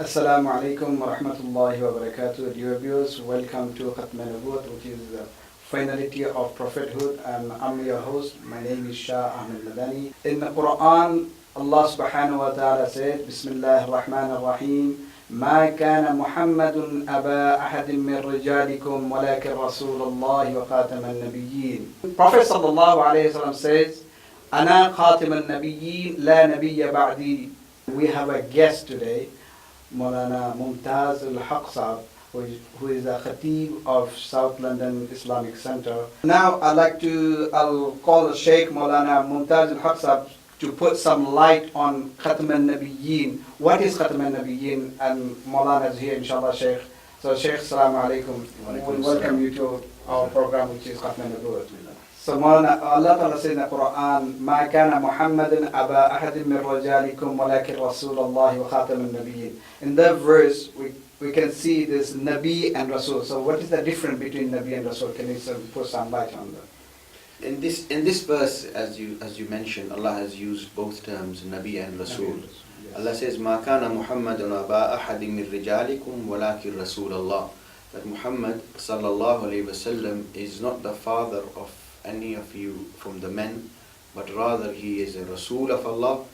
Assalamu alaikum wa rahmatullahi wa barakatuh. Dear viewers, welcome to Khatme, which is the finality of prophethood, and I'm your host. My name is Shah Ahmed Madani. In the Quran, Allah subhanahu wa ta'ala said, Bismillah ar-Rahman ar-Rahim, ما كان محمد أبا أحد من رجالكم ولكن رسول الله وخاتم النبيين. Prophet sallallahu alayhi wa sallam says, أنا خاتم النبيين لا نبي بعدي. We have a guest today, Maulana Mumtaz al-Haq Sahab, who is a Khatib of South London Islamic Center. Now I'll call the Sheikh Maulana Mumtaz al-Haq Sahab to put some light on Khatme al-Nabiyyin. What is Khatme al-Nabiyyin? And Maulana is here, inshallah, Sheikh. So Sheikh, Assalamu alaikum. We welcome you to our program, which is Khatme al-Nabiyyin. So Maulana, Allah Ta'ala says in the Quran, مَا كَانَ مُحَمَّدٌ أَبَا أَحَدٍ مِّن رَجَالِكُمْ وَلَكِنْ رَسُولَ اللَّهِ وَخَاتَمَ النَّبِيِّينَ. In that verse, we can see this Nabi and Rasul. So what is the difference between Nabi and Rasul? Can you put some light on that? In this verse, as you mentioned, Allah has used both terms, Nabi and Rasul. Yes. Allah says, مَا كَانَ مُحَمَّدٌ أَبَا أَحَدٍ مِّن رِجَالِكُمْ وَلَكِنْ رَسُولَ اللَّهِ. That Muhammad sallallahu alayhi wasallam is not the father of any of you from the men, but rather he is a Rasul of Allah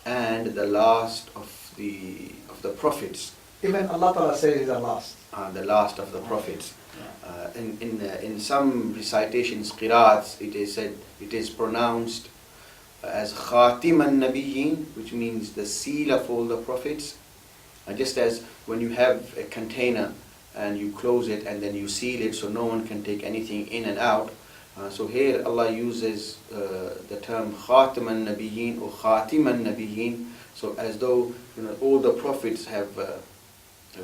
and the last of the prophets. Even Allah Ta'ala says he's the last. The last of the prophets. In some recitations, qira'ats, it is said, it is pronounced as Khatim al-Nabiyyin, which means the seal of all the prophets. Just as when you have a container and you close it and then you seal it so no one can take anything in and out. So here Allah uses the term Khatim al-Nabiyyin or Khatim al-Nabiyyin, so as though all the prophets have,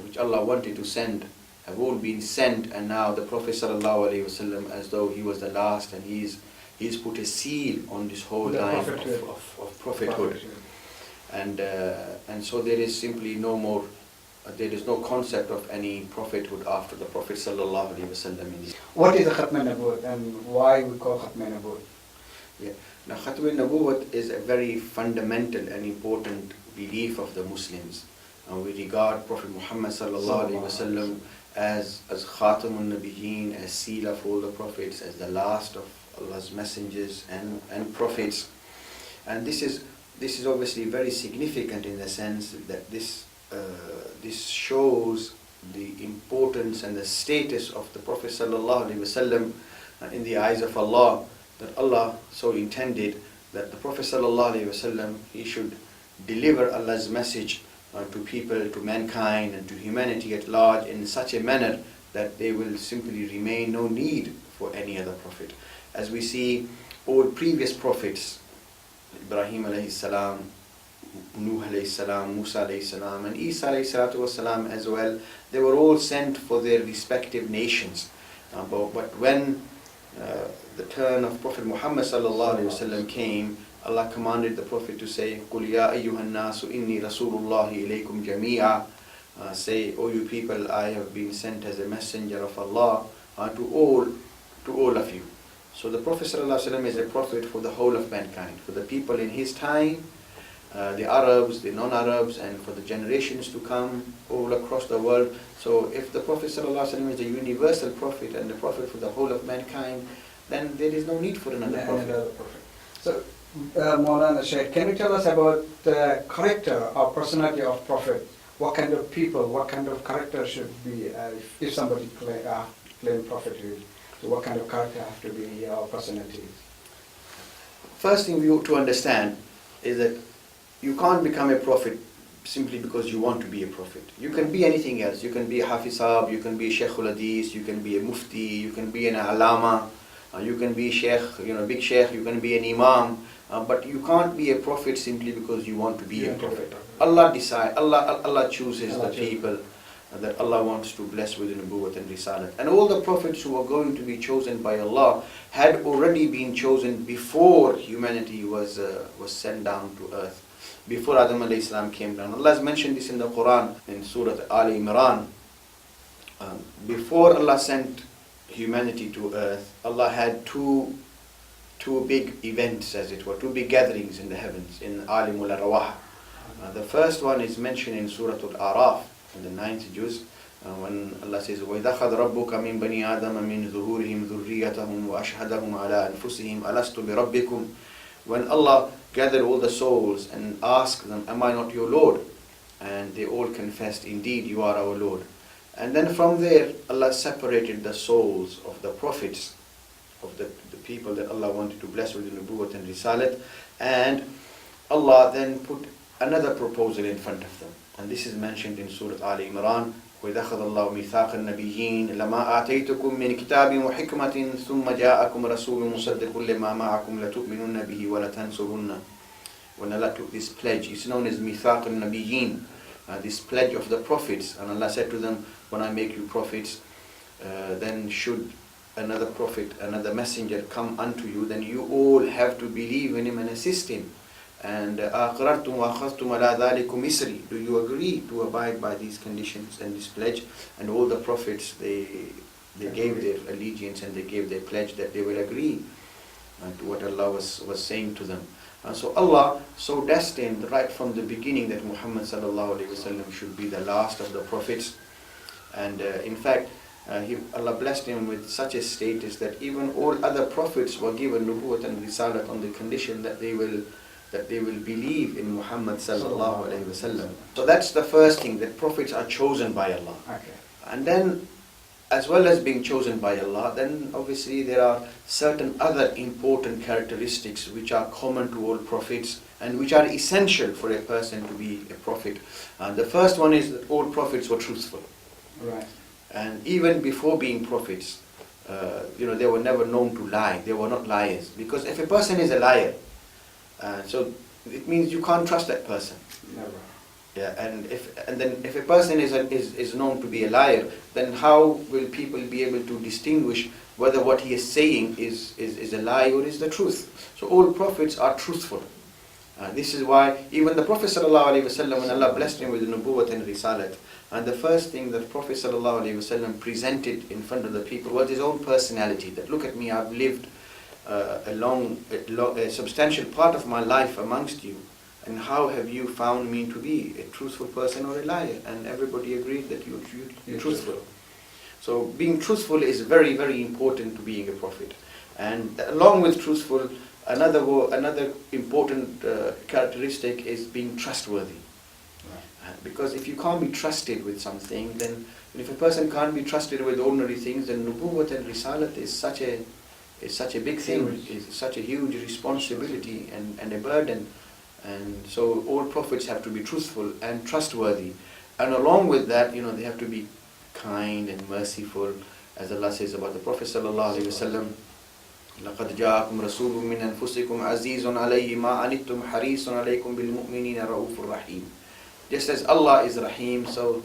which Allah wanted to send, have all been sent, and now the Prophet sallallahu alaihi wasallam, as though he was the last, and he's put a seal on this whole line of prophethood. And so there is simply no more. There is no concept of any prophethood after the Prophet sallallahu alaihi wasallam. What is the Khatme al-Nabuwwat and why we call Khatme al-Nabuwwat? Yeah. Now, Khatme al-Nabuwwat is a very fundamental and important belief of the Muslims. We regard Prophet Muhammad sallallahu alaihi wasallam as Khatam al-Nabiyyin, as seal of all the prophets, as the last of Allah's messengers and prophets. And this is obviously very significant in the sense that this shows the importance and the status of the Prophet sallallahu alaihi wasallam in the eyes of Allah, that Allah so intended that the Prophet sallallahu alaihi wasallam, he should deliver Allah's message to people, to mankind and to humanity at large in such a manner that there will simply remain no need for any other prophet. As we see all previous prophets, Ibrahim alayhi salam, Nuh alayhi salam, Musa alayhi salam, and Isa alayhi salatu wasalam as well, they were all sent for their respective nations. But when the turn of Prophet Muhammad sallallahu alayhi wasallam came, Allah commanded the Prophet to say, قُلْ يَا أَيُّهَا النَّاسُ إِنِّي رَسُولُ اللَّهِ إِلَيْكُمْ جَمِيعًا. Say, O you people, I have been sent as a messenger of Allah to all of you. So the Prophet sallallahu alayhi wasallam is a prophet for the whole of mankind, for the people in his time, the Arabs, the non-Arabs, and for the generations to come all across the world. So if the Prophet ﷺ is a universal prophet and the prophet for the whole of mankind, then there is no need for another prophet. So Maulana Shaykh, can you tell us about the character or personality of prophet? What kind of people, what kind of character should be, if somebody claim prophethood, so what kind of character have to be or personality? First thing we ought to understand is that you can't become a prophet simply because you want to be a prophet. You can be anything else. You can be a Hafizab, you can be a Shaykhul Hadith, you can be a Mufti, you can be an Alama, You can be sheikh, big sheikh, you can be an imam, but you can't be a prophet simply because you want to be a prophet. Allah chooses the people that Allah wants to bless with nubuwwat and risalat. And all the prophets who are going to be chosen by Allah had already been chosen before humanity was sent down to earth, before Adam alayhi salam came down. Allah has mentioned this in the Quran, in Surah Al Imran. Before Allah sent humanity to earth, Allah had two big events, as it were, two big gatherings in the heavens, in Alimul Arwah. The first one is mentioned in Surah Al-Araf, in the 9th juz, when Allah says, وَإِذَا أَخَذَ رَبُّكَ مِنْ بَنِي آدَمَ مِنْ ظُهُورِهِمْ ذُرِّيَّتَهُمْ وَأَشْهَدَهُمْ عَلَىٰ أَنفُسِهِمْ أَلَسْتُ بِرَبِّكُمْ. When Allah gathered all the souls and asked them, am I not your Lord? And they all confessed, indeed you are our Lord. And then from there, Allah separated the souls of the prophets, of the people that Allah wanted to bless with the nubuwwat and risalat, and Allah then put another proposal in front of them. And this is mentioned in Surah Al Imran, وَإِذَا أَخَذَ اللَّهُ مِيثَاقَ النَّبِيِّينَ لَمَا آتَيْتُكُم مِّن كِتَابٍ وَحِكْمَةٍ ثُمَّ جَاءَكُمْ رَسُولٌ مُصَدِّقٌ لِمَا مَعَكُمْ لَتُؤْمِنُنَّ بِهِ وَلَتَنْصُرُنَّ. When Allah took this pledge, it's known as مِيثَاقَ النَّبِيِّينَ, this pledge of the prophets. And Allah said to them, when I make you prophets, then should another prophet, another messenger come unto you, then you all have to believe in him and assist him. And أَقْرَرْتُمْ وَأَخَذْتُمْ عَلَىٰ ذَلِكُمْ إِسْرِي. Do you agree to abide by these conditions and this pledge? And all the prophets, they gave their allegiance and they gave their pledge that they will agree to what Allah was saying to them. And so Allah so destined right from the beginning that Muhammad sallallahu alaihi wasallam should be the last of the prophets. And in fact, Allah blessed him with such a status that even all other prophets were given nubuwwat and risalat on the condition that they will believe in Muhammad sallallahu alaihi wasallam. So that's the first thing, that prophets are chosen by Allah. Okay. And then, as well as being chosen by Allah, then obviously there are certain other important characteristics which are common to all prophets and which are essential for a person to be a prophet. The first one is that all prophets were truthful. Right. And even before being prophets, they were never known to lie. They were not liars. Because if a person is a liar, so it means you can't trust that person. Never. Yeah, and then if a person is known to be a liar, then how will people be able to distinguish whether what he is saying is a lie or is the truth? So all prophets are truthful. This is why even the Prophet ﷺ, when Allah blessed him with the nubuwwat and risalat, and the first thing that Prophet ﷺ presented in front of the people was his own personality. That, look at me, I've lived a substantial part of my life amongst you, and how have you found me to be a truthful person or a liar? And everybody agreed that you're truthful. So being truthful is very, very important to being a prophet. And along with truthful, another important characteristic is being trustworthy. Right. Because if you can't be trusted with something, then if a person can't be trusted with ordinary things, then nubuwwat and risalat is such a big thing, it's such a huge responsibility and a burden. And so all prophets have to be truthful and trustworthy. And along with that, they have to be kind and merciful. As Allah says about the Prophet sallallahu alaihi wasallam, لَقَدْ جَاءَكُمْ رَسُولٌ مِّنْ أَنفُسِكُمْ عَزِيزٌ عَلَيْهِ مَا عَنِتُّمْ حَرِيصٌ عَلَيْكُمْ بِالْمُؤْمِنِينَ رَءُوفٌ رَحِيمٌ. Just as Allah is Rahim, so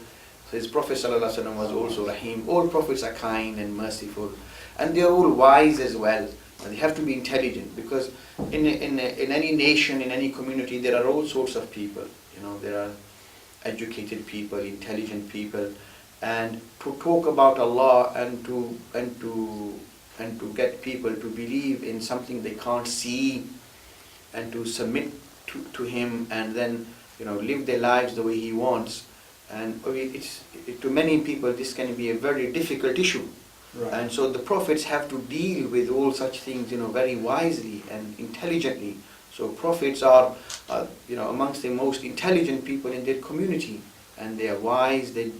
his Prophet sallallahu alaihi wasallam was also Rahim. All prophets are kind and merciful. And they are all wise as well. And they have to be intelligent, because in any nation, in any community, there are all sorts of people. There are educated people, intelligent people, and to talk about Allah and to get people to believe in something they can't see, and to submit to Him, and then live their lives the way He wants. And to many people, this can be a very difficult issue. Right. And so the prophets have to deal with all such things, very wisely and intelligently. So prophets are, amongst the most intelligent people in their community, and they are wise. They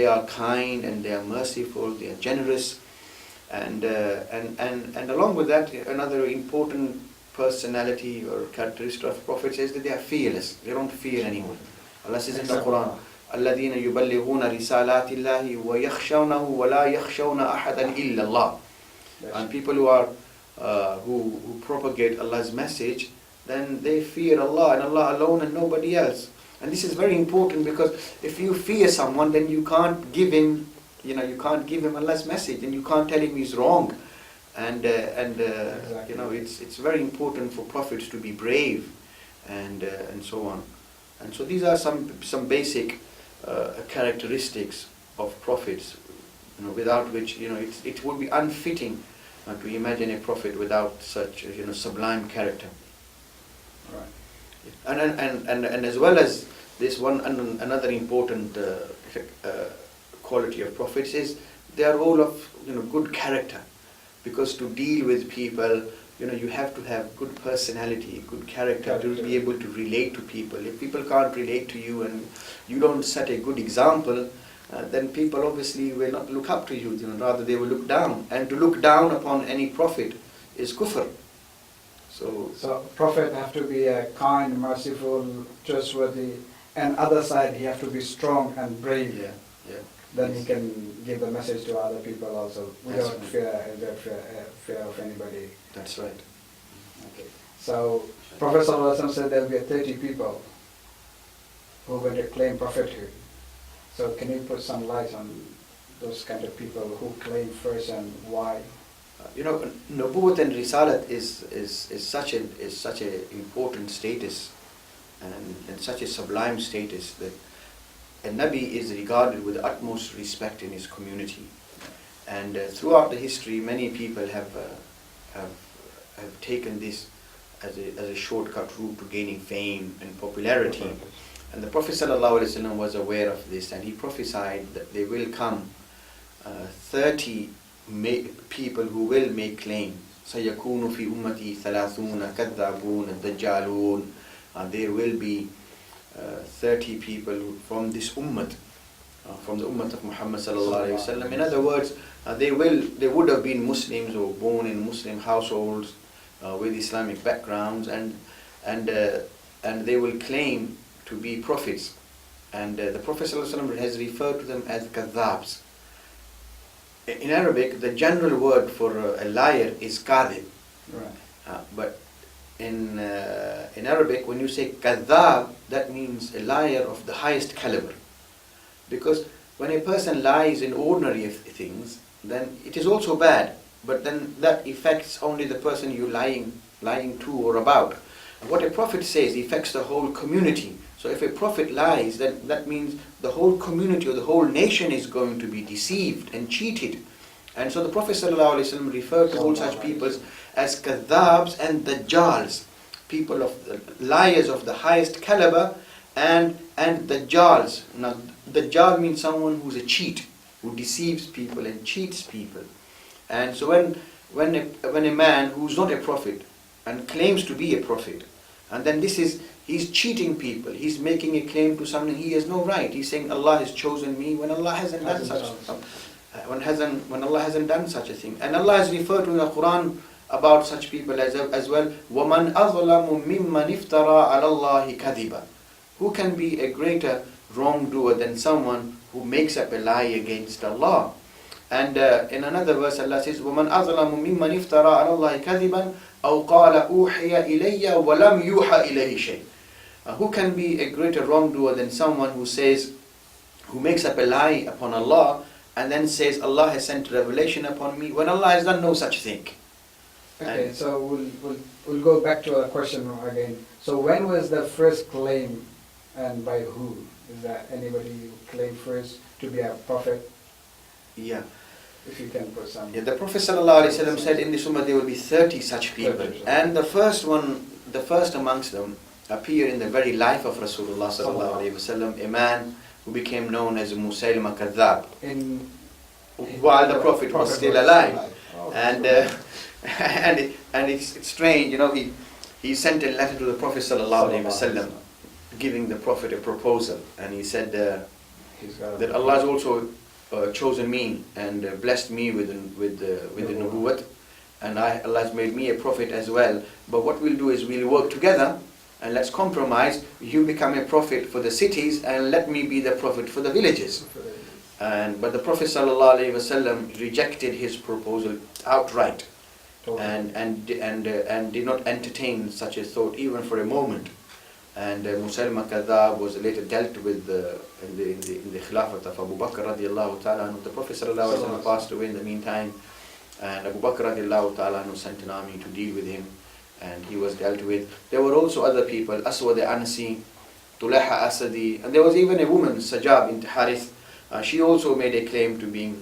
are kind, and they are merciful. They are generous, and along with that, another important personality or characteristic of prophets is that they are fearless. They don't fear anyone. Allah says in the Quran, الَّذِينَ يُبَلِّغُونَ رِسَالَاتِ اللَّهِ وَيَخْشَوْنَهُ وَلَا يَخْشَوْنَ أَحَدًا إِلَّا اللَّهِ. And people who are who propagate Allah's message, then they fear Allah and Allah alone and nobody else. And this is very important, because if you fear someone, then you can't give him, you can't give him Allah's message, and you can't tell him he's wrong. And Exactly. it's very important for prophets to be brave, and so on. And so these are some basic characteristics of prophets, without which it would be unfitting to imagine a prophet without such sublime character. Right. And as well as this one, another important quality of prophets is their role of good character, because to deal with people, you have to have good personality, good character to be able to relate to people. If people can't relate to you and you don't set a good example, then people obviously will not look up to you. Rather they will look down, and to look down upon any prophet is kufr. So prophet have to be kind, merciful, trustworthy, and other side he have to be strong and brave. Yeah. Then he can give the message to other people also without right. fear of anybody. That's right. Okay. So Prophet ﷺ said there will be 30 people who are going to claim prophethood. So can you put some light on those kind of people who claim first and why? Nubuwwat and Risalat is such a important status, and such a sublime status, that a Nabi is regarded with the utmost respect in his community. And throughout the history, many people have taken this as a shortcut route to gaining fame and popularity. And the Prophet ﷺ was aware of this, and he prophesied that there will come 30 people who will make claim. سَيَكُونُ فِي أُمَّتِي ثَلَاثُونَ كَذَّابُونَ الدَّجَّالُونَ. There will be 30 people from this ummah, from the ummah of Muhammad sallallahu alaihi wasallam. In other words, they would have been Muslims or born in Muslim households with Islamic backgrounds, and they will claim to be prophets. And the Prophet sallallahu alaihi wasallam has referred to them as kadhabs. In Arabic, the general word for a liar is kadhib. Right. But in Arabic, when you say kadhab, that means a liar of the highest caliber. Because when a person lies in ordinary things, then it is also bad, but then that affects only the person you're lying to or about. And what a prophet says affects the whole community. So if a prophet lies, then that means the whole community or the whole nation is going to be deceived and cheated. And so the Prophet ﷺ referred to all such people as kadhabs and dajjals, people of liars of the highest caliber, and dajjals. Now dajjal means someone who's a cheat, who deceives people and cheats people. And so when a man who's not a prophet and claims to be a prophet, and then he's cheating people, he's making a claim to something he has no right. He's saying Allah has chosen me when Allah hasn't done such when Allah hasn't done such a thing. And Allah has referred to in the Quran about such people as well. وَمَنْ أَظْلَمُ مِمَّنِ افْتَرَى عَلَى اللَّهِ كَذِبًا. Who can be a greater wrongdoer than someone who makes up a lie against Allah? And in another verse Allah says, وَمَنْ أَظْلَمُ مِمَّنِ افْتَرَى عَلَى اللَّهِ كَذِبًا أَوْ قَالَ أُوحِيَ إِلَيَّ وَلَمْ يُوحَ إِلَيْهِ شَيْءٍ. Who can be a greater wrongdoer than someone who makes up a lie upon Allah and then says Allah has sent revelation upon me when Allah has done no such thing? Okay, so we'll go back to our question again. So when was the first claim, and by who? Is there anybody who claimed first to be a prophet? Yeah. If you can put some. Yeah, the Prophet ﷺ said in this ummah there will be 30 such people. 30. And the first amongst them appeared in the very life of Rasulullah ﷺ, a man who became known as Musaylima Kadhab, while the Prophet was still alive. Oh, And it's strange, he sent a letter to the Prophet ﷺ giving the Prophet a proposal, and he said that Allah has also chosen me and blessed me with the nubuwwat, and Allah has made me a prophet as well. But what we'll do is we'll work together and let's compromise. You become a prophet for the cities and let me be the prophet for the villages. but the Prophet ﷺ rejected his proposal outright, and did not entertain such a thought even for a moment. And Musaylima Kadhab was later dealt with in the Khilafat of Abu Bakr radiallahu ta'ala anhu. The Prophet ﷺ passed away in the meantime, and Abu Bakr radiallahu ta'ala anhu sent an army to deal with him, and he was dealt with. There were also other people, Aswad Ansi, Tulaha Asadi, and there was even a woman, Sajab bint Harith. She also made a claim to being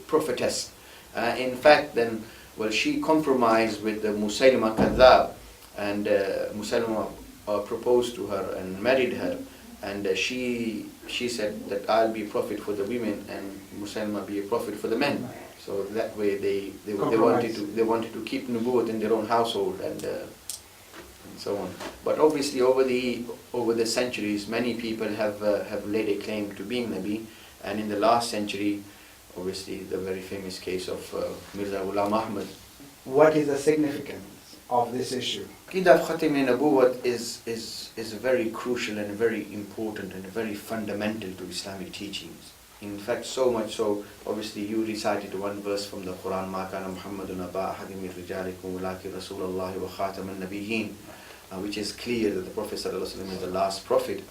prophetess. In fact, then, she compromised with the Musaylima Kadhab, and Musaylima proposed to her and married her, and she said that I'll be a prophet for the women and Musaylima be a prophet for the men. So that way they wanted to keep nubuwwat in their own household, and so on. But obviously over the centuries, many people have laid a claim to being Nabi, and in the last century, obviously the very famous case of Mirza Ghulam Ahmad. What is the significance of this issue? Aqidah of Khatme Nabuwwat is very crucial and very important and very fundamental to Islamic teachings. In fact, so much so, obviously you recited one verse from the Quran, مَا كَانَ مُحَمَّدٌ أَبَا أَحَدٍ مِّن رِجَالِكُمْ وَلَٰكِنْ رَسُولَ اللَّهِ وَخَاتَمَ النَّبِيِّينَ, which is clear that the Prophet ﷺ is the last prophet.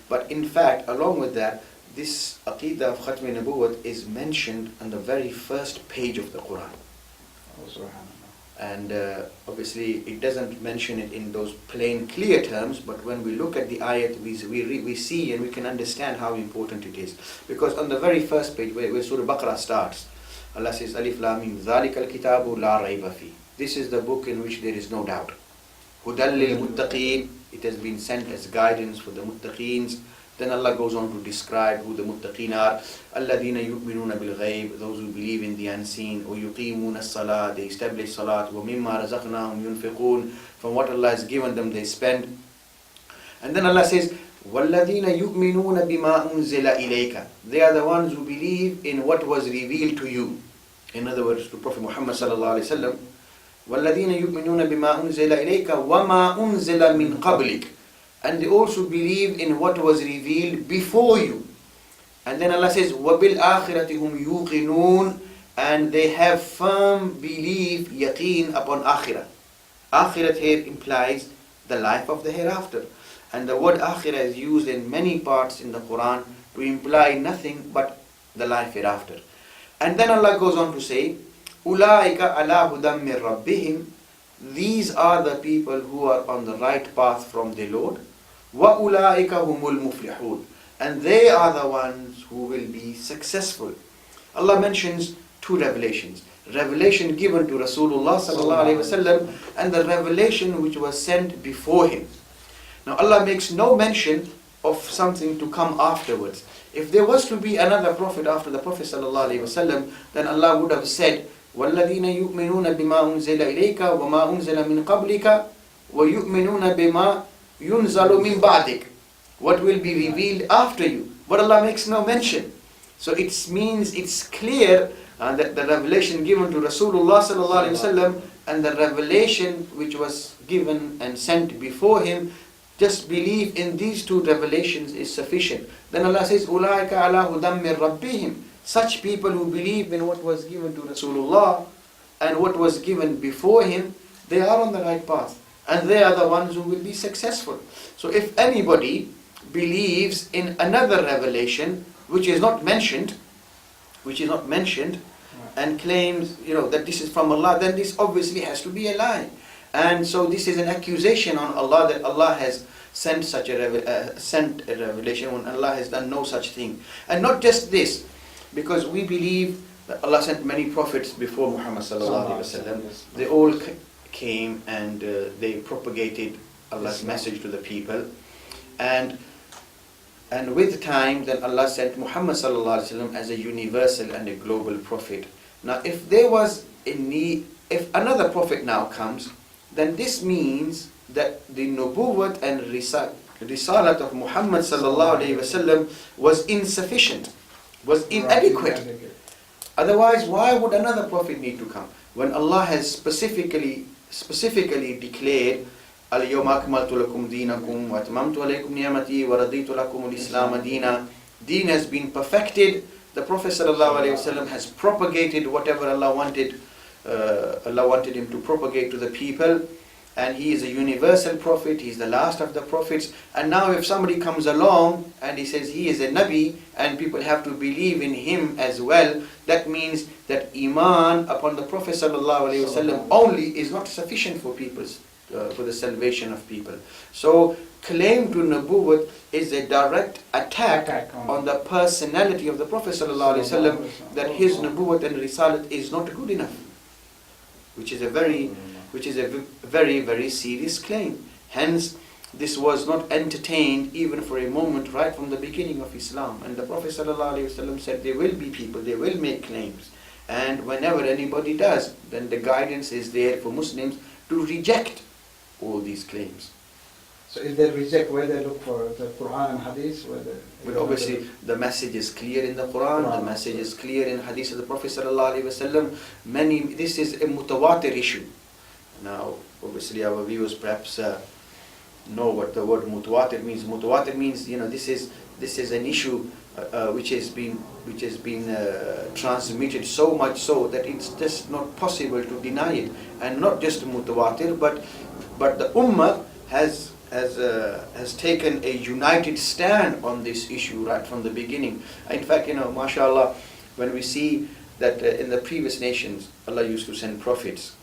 But in fact, along with that, this Aqidah of Khatme Nabuwwat is mentioned on the very first page of the Quran. And obviously it doesn't mention it in those plain clear terms, but when we look at the ayat, we see and we can understand how important it is. Because on the very first page where Surah Baqarah starts, Allah says, Alif Lam Mim, ذَلِكَ الْكِتَابُ لَا رَيْبَ فِيهِ. This is the book in which there is no doubt. هُدًى لِلْمُتَّقِينَ. It has been sent as guidance for the muttaqeens. Then Allah goes on to describe who the muttaqeen are. الَّذِينَ يُؤْمِنُونَ بِالْغَيْبِ. Those who believe in the unseen. وَيُقِيمُونَ الصَّلَاةِ. They establish salat. وَمِمَّا رَزَقْنَاهُمْ يُنْفِقُونَ. From what Allah has given them, they spend. And then Allah says, وَالَّذِينَ يُؤْمِنُونَ بِمَا أُنزِلَ إِلَيْكَ. They are the ones who believe in what was revealed to you. In other words, to Prophet Muhammad sallallahu alaihi wasallam. وَالَّذِينَ يُؤْمِنُونَ بِمَا أُنزِلَ إِلَيْكَ وَمَا أُنزِلَ مِنْ قَبْلِكَ. And they also believe in what was revealed before you. And then Allah says, وَبِالْآخِرَةِ هُمْ يُوقِنُونَ. And they have firm belief, yaqeen, upon akhirah. Akhirat here implies the life of the hereafter. And the word akhirah is used in many parts in the Quran to imply nothing but the life hereafter. And then Allah goes on to say, أُولَٰئِكَ عَلَىٰ هُدًى مِّن رَبِّهِمْ. These are the people who are on the right path from their Lord. وَأُولَٰئِكَ هُمُ الْمُفْلِحُونَ. And they are the ones who will be successful. Allah mentions two revelations. Revelation given to Rasulullah sallallahu alaihi wasallam, and the revelation which was sent before him. Now Allah makes no mention of something to come afterwards. If there was to be another prophet after the Prophet sallallahu alaihi wasallam, then Allah would have said, وَالَّذِينَ يُؤْمِنُونَ بِمَا أُنزِلَ إِلَيْكَ وَمَا أُنزِلَ مِنْ قَبْلِكَ وَيُؤْمِنُونَ بِمَا يُنزَلُ مِنْ بَعْدِكَ. What will be revealed after you. But Allah makes no mention. So it means it's clear that the revelation given to Rasulullah sallallahu alaihi wasallam and the revelation which was given and sent before him, just believe in these two revelations is sufficient. Then Allah says, أُولَٰئِكَ عَلَىٰ هُدًى مِّن رَبِّهِمْ. Such people who believe in what was given to Rasulullah and what was given before him, they are on the right path. And they are the ones who will be successful. So if anybody believes in another revelation which is not mentioned, and claims, that this is from Allah, then this obviously has to be a lie. And so this is an accusation on Allah that Allah has sent such a revelation when Allah has done no such thing. And not just this, because we believe that Allah sent many prophets before Muhammad sallallahu alaihi wasallam. They all came and they propagated Allah's message to the people. And with time, then Allah sent Muhammad sallallahu alaihi wasallam as a universal and a global prophet. Now, if there was a need, if another prophet now comes, then this means that the nubuwwat and risalat of Muhammad sallallahu alaihi wasallam was insufficient, was inadequate. Otherwise, why would another prophet need to come? When Allah has specifically declared, Al-yawma akmaltu lakum deenakum wa atmamtu alaykum ni'mati wa raditu lakum al-islam deena. Deen has been perfected. The Prophet ﷺ has propagated whatever Allah wanted him to propagate to the people, and he is a universal prophet. He is the last of the prophets. And now if somebody comes along and he says he is a Nabi and people have to believe in him as well, that means that Iman upon the Prophet ﷺ only is not sufficient for people's for the salvation of people. So claim to Nubuwwat is a direct attack on the personality of the Prophet ﷺ, that his Nubuwwat and Risalat is not good enough, which is a very very serious claim. Hence this was not entertained even for a moment right from the beginning of Islam. And the Prophet ﷺ said there will be people, they will make claims, and whenever anybody does, then the guidance is there for Muslims to reject all these claims. So if they reject, where they look for the Quran and Hadith? Well, obviously the message is clear in the Quran, the message is clear in Hadith of the Prophet ﷺ. This is a mutawatir issue. Now obviously our viewers perhaps know what the word mutawatir means. Mutawatir means, this is an issue which has been transmitted so much so that it's just not possible to deny it. And not just mutawatir, but the ummah has taken a united stand on this issue right from the beginning. In fact, mashallah, when we see that in the previous nations Allah used to send prophets,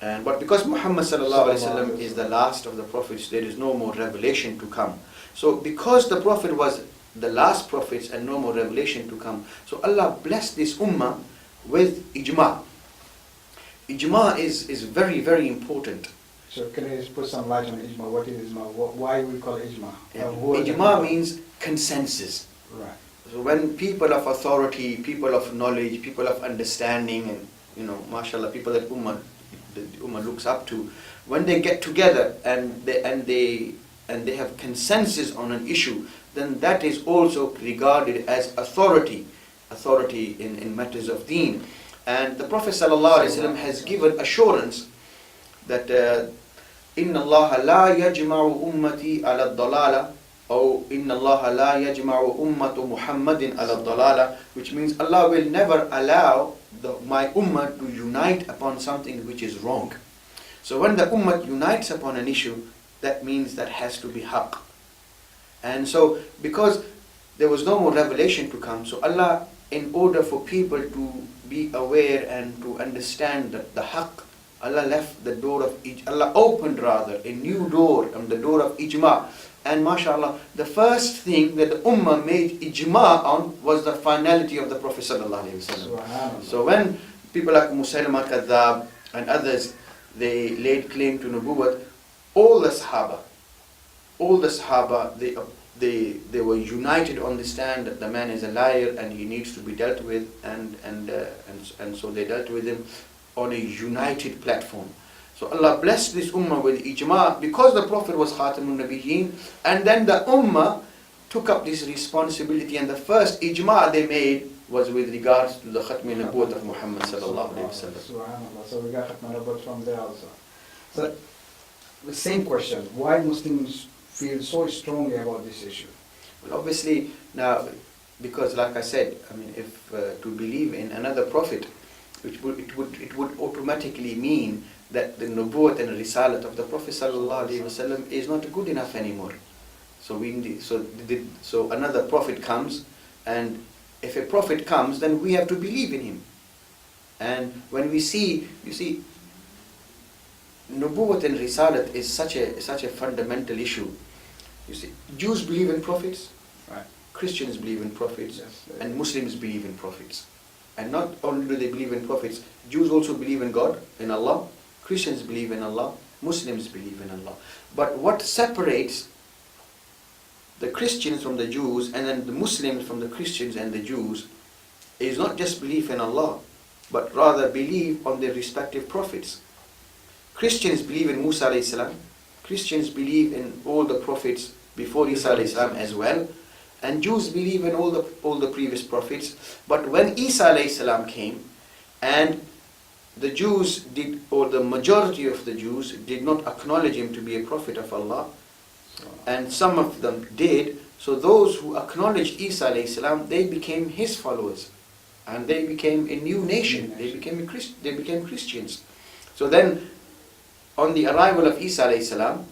but because Muhammad sallallahu alaihi wasallam is the last of the prophets, there is no more revelation to come. So because the prophet was the last prophets and no more revelation to come, so Allah blessed this ummah with ijma. Ijma is very, very important. So can you just put some light on ijma? What is ijma? Why we call it ijma? Ijma means consensus. Right. So when people of authority, people of knowledge, people of understanding, and mashallah, people that the ummah looks up to, when they get together and they have consensus on an issue, then that is also regarded as authority in matters of deen. And the Prophet ﷺ has given assurance that Inna Allah la yajma'u ummati ala dalala, or Inna Allah la yajma'u ummatu Muhammadin ala dalala, which means Allah will never allow my ummah to unite upon something which is wrong. So when the ummah unites upon an issue, that means that has to be haqq. And so because there was no more revelation to come, so Allah, in order for people to be aware and to understand that the haqq, Allah left the door of Allah opened rather a new door, the door of ijma. And mashallah, the first thing that the ummah made ijma on was the finality of the Prophet ﷺ. So when people like Musaylama al-Kadhdhab and others, they laid claim to nubuwwat, all the Sahaba, they were united on the stand that the man is a liar and he needs to be dealt with, and so they dealt with him on a united platform. So Allah blessed this ummah with ijma because the Prophet was Khatamun Nabiyyin, and then the ummah took up this responsibility, and the first ijma they made was with regards to the Khatme Nubuwwat of Muhammad sallallahu alayhi wa sallam. So we got Khatme Nubuwwat from there also. So the same question, why Muslims feel so strongly about this issue? Well, obviously now, because like I said, if to believe in another prophet, it would automatically mean that the nubuwwat and risalat of the Prophet ﷺ is not good enough anymore. So another prophet comes, and if a prophet comes, then we have to believe in him. And when we see, nubuwwat and risalat is such a fundamental issue. You see, Jews believe in prophets, right? Christians believe in prophets, yes, and Muslims believe in prophets. And not only do they believe in prophets, Jews also believe in God, in Allah. Christians believe in Allah, Muslims believe in Allah. But what separates the Christians from the Jews and then the Muslims from the Christians and the Jews is not just belief in Allah, but rather belief on their respective prophets. Christians believe in Musa alayhi salam, Christians believe in all the prophets before Isa alayhi salam as well, and Jews believe in all the previous prophets. But when Isa alayhi salam came, and the Jews did, or the majority of the Jews did not acknowledge him to be a prophet of Allah, and some of them did, So those who acknowledged Isa alayhi salam, they became his followers, and they became a new nation. They became Christians. So then, on the arrival of Isa alayhi salam,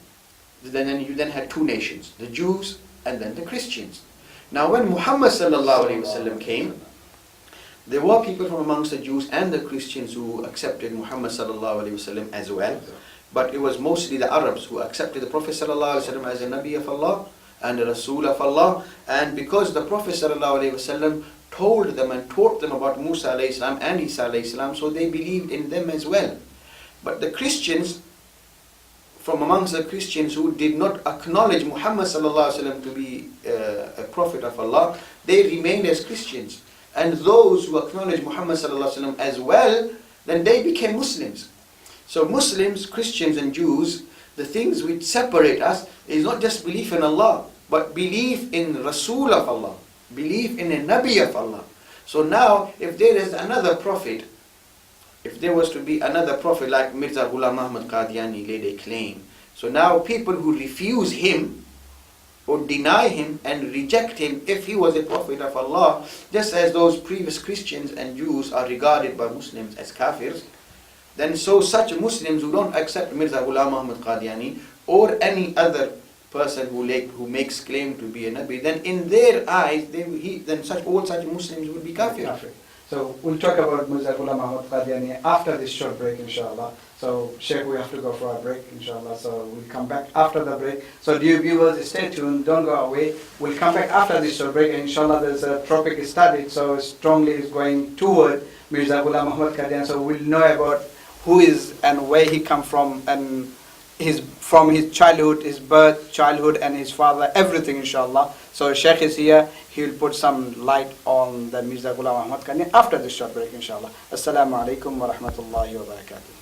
then you had two nations, the Jews and then the Christians. Now when Muhammad sallallahu alaihi wasallam came, there were people from amongst the Jews and the Christians who accepted Muhammad sallallahu alaihi wasallam as well. But it was mostly the Arabs who accepted the Prophet sallallahu alaihi wasallam as a Nabi of Allah and a Rasul of Allah. And because the Prophet sallallahu alaihi wasallam told them and taught them about Musa alayhi salam and Isa alayhi salam, so they believed in them as well. But the Christians, from amongst the Christians who did not acknowledge Muhammad sallallahu alaihi wasallam to be a prophet of Allah, they remained as Christians. And those who acknowledged Muhammad sallallahu alaihi wasallam as well, then they became Muslims. So Muslims, Christians and Jews, the things which separate us is not just belief in Allah, but belief in Rasul of Allah, belief in a Nabi of Allah. So now, if there is another prophet, if there was to be another prophet like Mirza Ghulam Ahmad Qadiani laid a claim, so now people who refuse him or deny him and reject him if he was a prophet of Allah, just as those previous Christians and Jews are regarded by Muslims as kafirs, then so such Muslims who don't accept Mirza Ghulam Ahmad Qadiani or any other person who makes claim to be a Nabi, then in their eyes, all such Muslims would be kafir. So we'll talk about Mirza Ghulam Ahmad Qadiani after this short break, inshallah. So Sheikh, we have to go for a break, inshallah. So we'll come back after the break. So dear viewers, stay tuned, don't go away. We'll come back after this short break, and inshallah there's a topic studied, so strongly is going toward Mirza Ghulam Ahmad Qadiani. So we'll know about who is and where he come from, and from his childhood, his birth, childhood, and his father, everything, inshallah. So Sheikh is here, he will put some light on the Mirza Ghulam Ahmad Qadiani after this short break, inshallah. Assalamu alaikum wa rahmatullahi wa barakatuh.